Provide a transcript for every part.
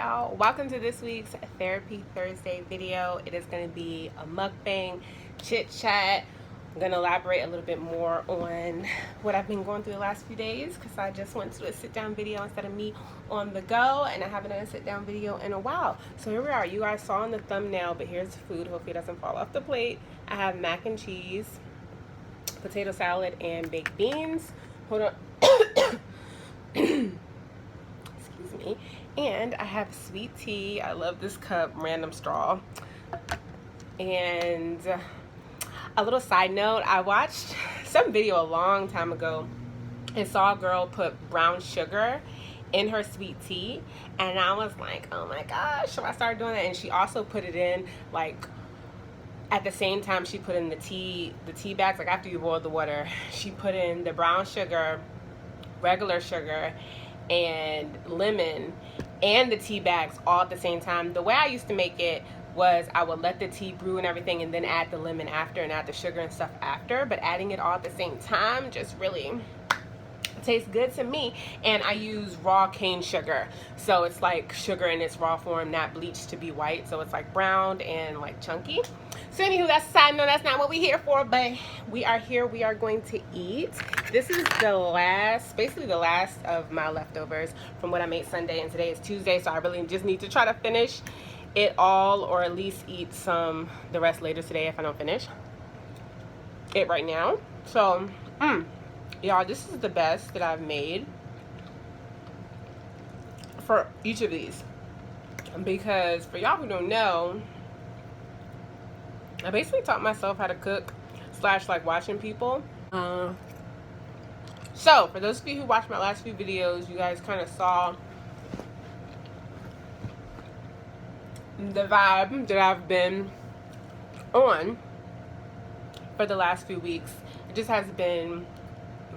y'all, welcome to this week's Therapy Thursday video. It is going to be a mukbang chit chat. I'm going to elaborate a little bit more on what I've been going through the last few days, because I just went to a sit down video instead of me on the go, and I haven't done a sit down video in a while. So here we are. You guys saw in the thumbnail, but here's the food. Hopefully it doesn't fall off the plate. I have mac and cheese, potato salad, and baked beans. Hold on. Excuse me. And I have sweet tea. I love this cup, random straw. And a little side note, I watched some video a long time ago and saw a girl put brown sugar in her sweet tea, and I was like, oh my gosh. So I started doing that, and she also put it in like at the same time she put in the tea bags. Like after you boil the water, she put in the brown sugar, regular sugar, and lemon, and the tea bags all at the same time. The way I used to make it was I would let the tea brew and everything, and then add the lemon after and add the sugar and stuff after. But adding it all at the same time just really tastes good to me. And I use raw cane sugar, so it's like sugar in its raw form, not bleached to be white, so it's like browned and like chunky. So anywho, that's a side note. That's not what we're here for, but we are here. We are going to eat. This is the last, basically the last of my leftovers from what I made Sunday, and today is Tuesday, so I really just need to try to finish it all, or at least eat some the rest later today if I don't finish it right now. So y'all, this is the best that I've made for each of these, because for y'all who don't know, I basically taught myself how to cook / like watching people. So for those of you who watched my last few videos, you guys kind of saw the vibe that I've been on for the last few weeks. It just has been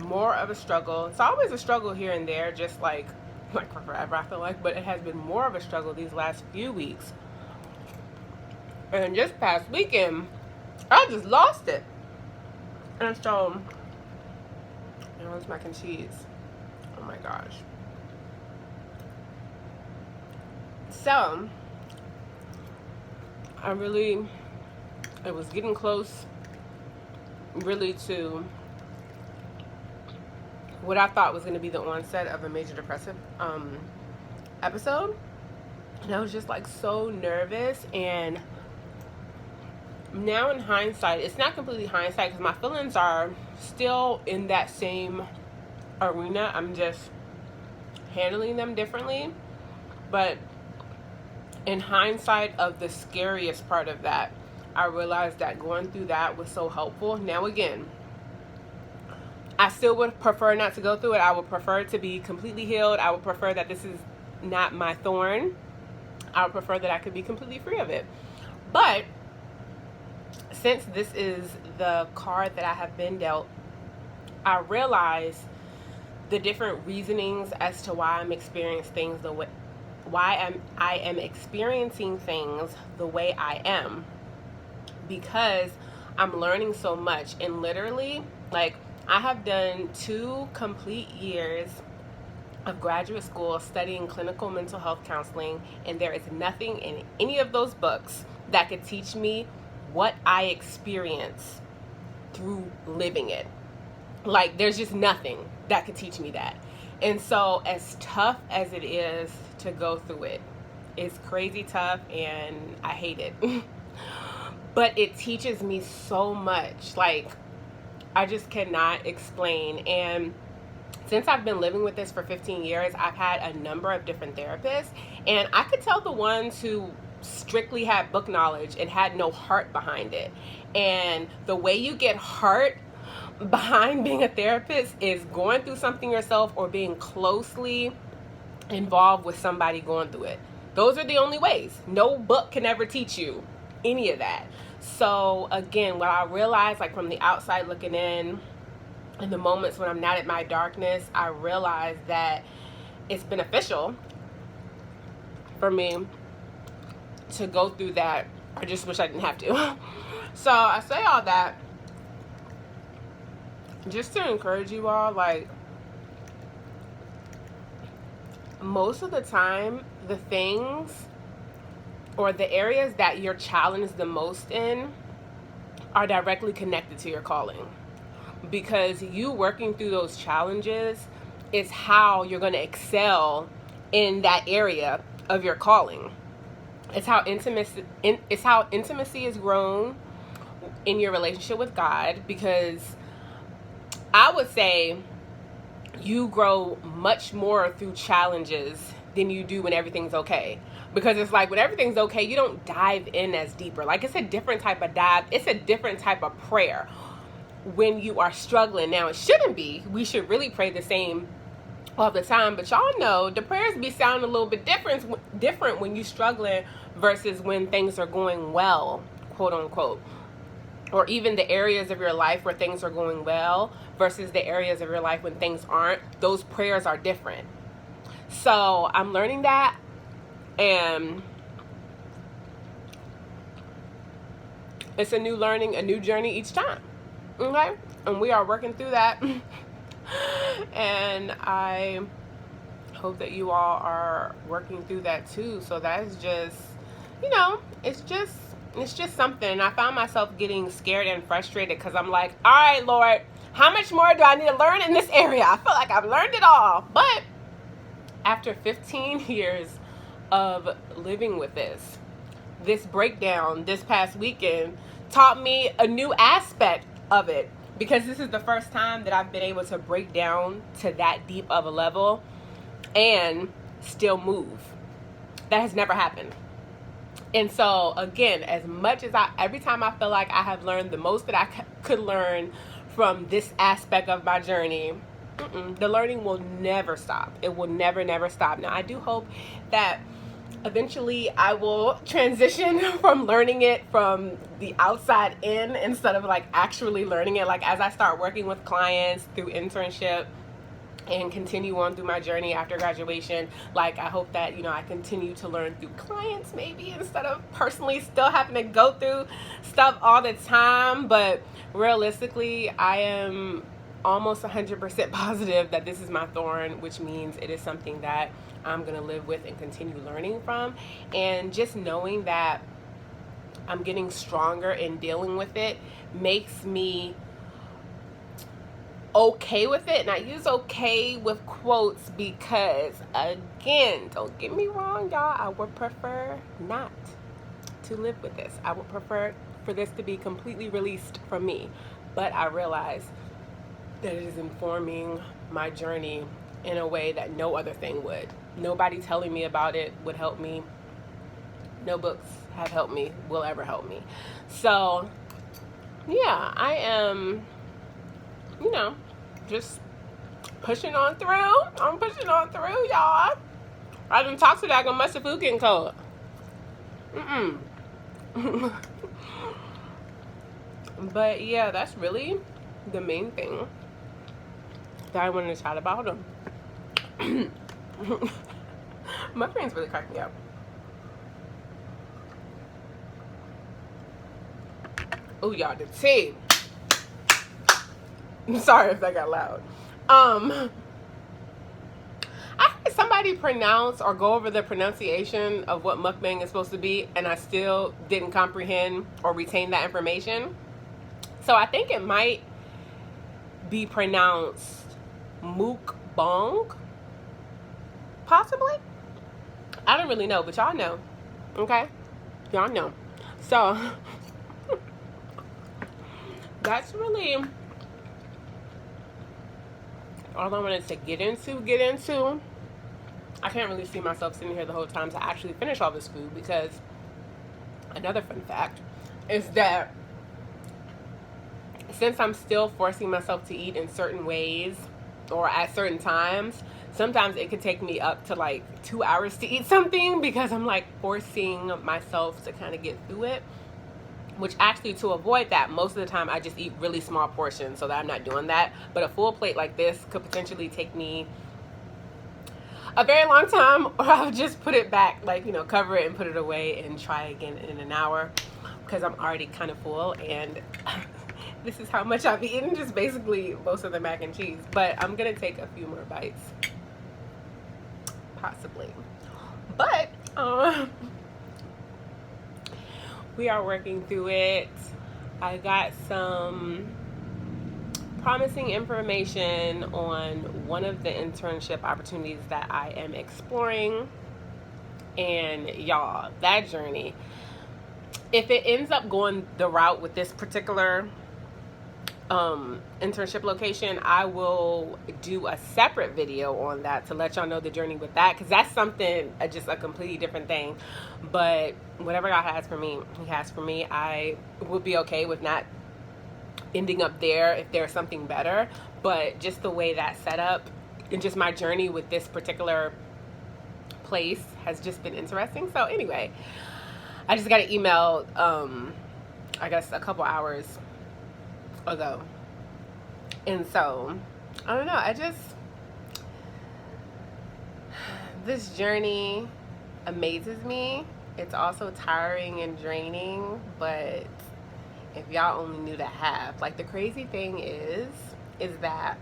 more of a struggle. It's always a struggle here and there, just like for forever, I feel like, but it has been more of a struggle these last few weeks. And just past weekend, I just lost it. And so, you know, it's mac and cheese. Oh my gosh. So, it was getting close, really, to what I thought was going to be the onset of a major depressive episode. And I was just like so nervous. And now in hindsight, it's not completely hindsight, because my feelings are still in that same arena. I'm just handling them differently. But in hindsight of the scariest part of that, I realized that going through that was so helpful. Now again, I still would prefer not to go through it. I would prefer to be completely healed. I would prefer that this is not my thorn. I would prefer that I could be completely free of it. But since this is the card that I have been dealt, I realize the different reasonings as to why I'm experiencing things the way I am experiencing things the way I am, because I'm learning so much. And literally, like, I have done 2 complete years of graduate school studying clinical mental health counseling, and there is nothing in any of those books that could teach me what I experience through living it. Like, there's just nothing that could teach me that. And so as tough as it is to go through it, it's crazy tough, and I hate it. But it teaches me so much. Like, I just cannot explain. And since I've been living with this for 15 years, I've had a number of different therapists, and I could tell the ones who strictly had book knowledge and had no heart behind it. And the way you get heart behind being a therapist is going through something yourself, or being closely involved with somebody going through it. Those are the only ways. No book can ever teach you any of that. So again, what I realized, like from the outside looking in the moments when I'm not at my darkness, I realized that it's beneficial for me to go through that. I just wish I didn't have to. So I say all that just to encourage you all, like, most of the time the things or the areas that you're challenged the most in are directly connected to your calling, because you working through those challenges is how you're going to excel in that area of your calling. It's how intimacy is grown in your relationship with God, because I would say you grow much more through challenges than you do when everything's okay. Because it's like when everything's okay, you don't dive in as deeper. Like, it's a different type of dive. It's a different type of prayer when you are struggling. Now, it shouldn't be. We should really pray the same all the time. But y'all know the prayers be sounding a little bit different when you're struggling versus when things are going well, quote unquote. Or even the areas of your life where things are going well versus the areas of your life when things aren't. Those prayers are different. So I'm learning that. And it's a new learning, a new journey each time. Okay? And we are working through that. And I hope that you all are working through that too. So that's just, it's just something. I found myself getting scared and frustrated because I'm like, all right, Lord, how much more do I need to learn in this area? I feel like I've learned it all. But after 15 years of living with this breakdown this past weekend taught me a new aspect of it, because this is the first time that I've been able to break down to that deep of a level and still move. That has never happened. And so again, as much as every time I feel like I have learned the most that I could learn from this aspect of my journey, the learning will never stop. It will never stop. Now, I do hope that eventually I will transition from learning it from the outside in instead of like actually learning it. Like, as I start working with clients through internship and continue on through my journey after graduation, like, I hope that, I continue to learn through clients maybe instead of personally still having to go through stuff all the time. But realistically, I am almost 100% positive that this is my thorn, which means it is something that I'm going to live with and continue learning from. And just knowing that I'm getting stronger in dealing with it makes me okay with it. And I use okay with quotes because, again, don't get me wrong, y'all, I would prefer not to live with this. I would prefer for this to be completely released from me. But I realize that it is informing my journey in a way that no other thing would. Nobody telling me about it would help me. No books have helped me, will ever help me. So, yeah, I am, just pushing on through. I'm pushing on through, y'all. I done talked to that, I must have food getting cold. But yeah, that's really the main thing that I wanted to chat about them. My friends really crack me up. Oh, y'all, the tea. I'm sorry if that got loud. I heard somebody pronounce or go over the pronunciation of what mukbang is supposed to be, and I still didn't comprehend or retain that information. So I think it might be pronounced Mukbang, possibly. I don't really know, but y'all know. Okay? Y'all know. So that's really all I wanted to get into. I can't really see myself sitting here the whole time to actually finish all this food, because another fun fact is that since I'm still forcing myself to eat in certain ways or at certain times, sometimes it could take me up to like 2 hours to eat something, because I'm like forcing myself to kind of get through it. Which actually, to avoid that, most of the time I just eat really small portions so that I'm not doing that. But a full plate like this could potentially take me a very long time, or I'll just put it back, like, cover it and put it away and try again in an hour, because I'm already kind of full. And this is how much I've eaten, just basically most of the mac and cheese. But I'm gonna take a few more bites, possibly. But we are working through it. I got some promising information on one of the internship opportunities that I am exploring. And y'all, that journey, if it ends up going the route with this particular internship location, I will do a separate video on that to let y'all know the journey with that, because that's something just a completely different thing. But whatever God has for me, he has for me. I would be okay with not ending up there if there's something better, but just the way that's set up and just my journey with this particular place has just been interesting. So anyway, I just got an email I guess a couple hours ago, and so I don't know, this journey amazes me. It's also tiring and draining, but if y'all only knew the half. Like, the crazy thing is that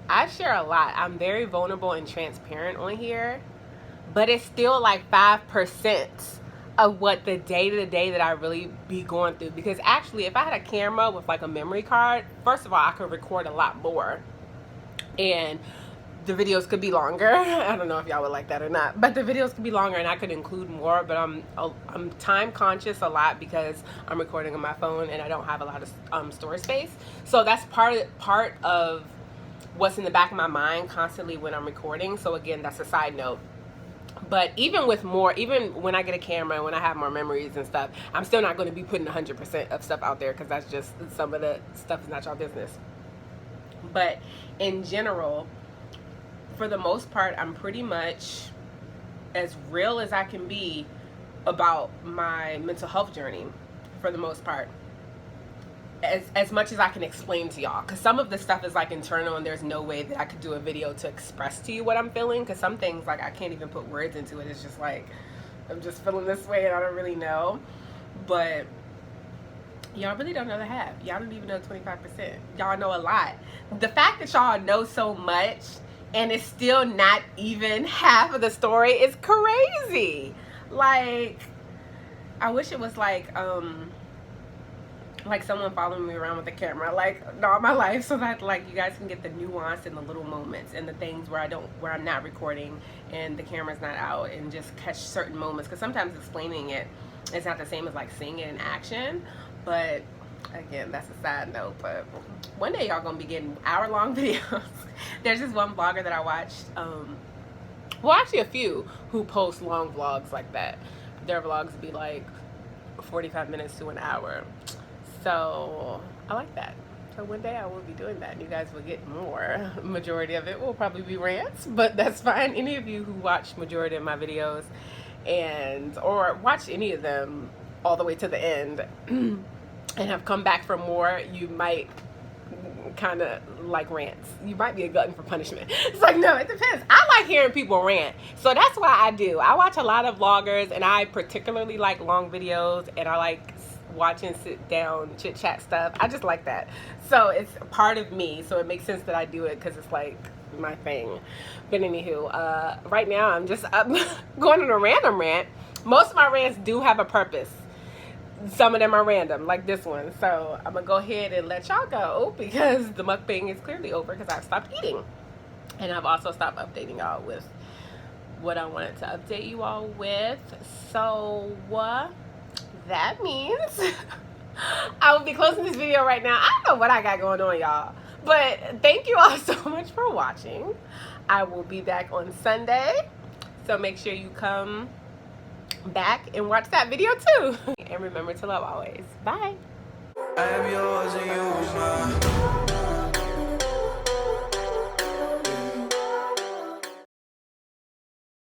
I share a lot. I'm very vulnerable and transparent on here, but it's still like 5% of what the day-to-day that I really be going through. Because actually, if I had a camera with like a memory card, first of all, I could record a lot more, and the videos could be longer. I don't know if y'all would like that or not, but the videos could be longer and I could include more. But I'm time conscious a lot because I'm recording on my phone and I don't have a lot of storage space. So that's part of what's in the back of my mind constantly when I'm recording. So again, that's a side note. But even when I get a camera, when I have more memories and stuff, I'm still not going to be putting 100% of stuff out there, because that's just, some of the stuff is not y'all business. But in general, for the most part, I'm pretty much as real as I can be about my mental health journey, for the most part, as much as I can explain to y'all, because some of the stuff is like internal and there's no way that I could do a video to express to you what I'm feeling, because some things, like, I can't even put words into it. It's just like, I'm just feeling this way and I don't really know. But y'all really don't know the half. Y'all don't even know 25%. Y'all know a lot. The fact that y'all know so much and it's still not even half of the story is crazy. Like, I wish it was like someone following me around with a camera, like, all my life, so that, like, you guys can get the nuance and the little moments and the things where I'm not recording and the camera's not out, and just catch certain moments. Because sometimes explaining it is not the same as like seeing it in action. But again, that's a side note. But one day y'all gonna be getting hour-long videos. There's this one vlogger that I watched, well, actually a few, who post long vlogs like that. Their vlogs be like 45 minutes to an hour. So I like that. So one day I will be doing that, and you guys will get more. Majority of it will probably be rants, but that's fine. Any of you who watch majority of my videos or watch any of them all the way to the end and have come back for more, you might kind of like rants. You might be a glutton for punishment. It's like, no, it depends. I like hearing people rant, so that's why I do. I watch a lot of vloggers, and I particularly like long videos, and I like watching sit down chit chat stuff. I just like that, so it's a part of me, so it makes sense that I do it, because it's like my thing. But anywho, right now I'm just going on a random rant. Most of my rants do have a purpose. Some of them are random, like this one. So I'm gonna go ahead and let y'all go, because the mukbang is clearly over, because I've stopped eating, and I've also stopped updating y'all with what I wanted to update you all with. So that means I will be closing this video right now. I don't know what I got going on, y'all, but thank you all so much for watching. I will be back on Sunday, so make sure you come back and watch that video too. And remember to love always. Bye. I am yours and you mine.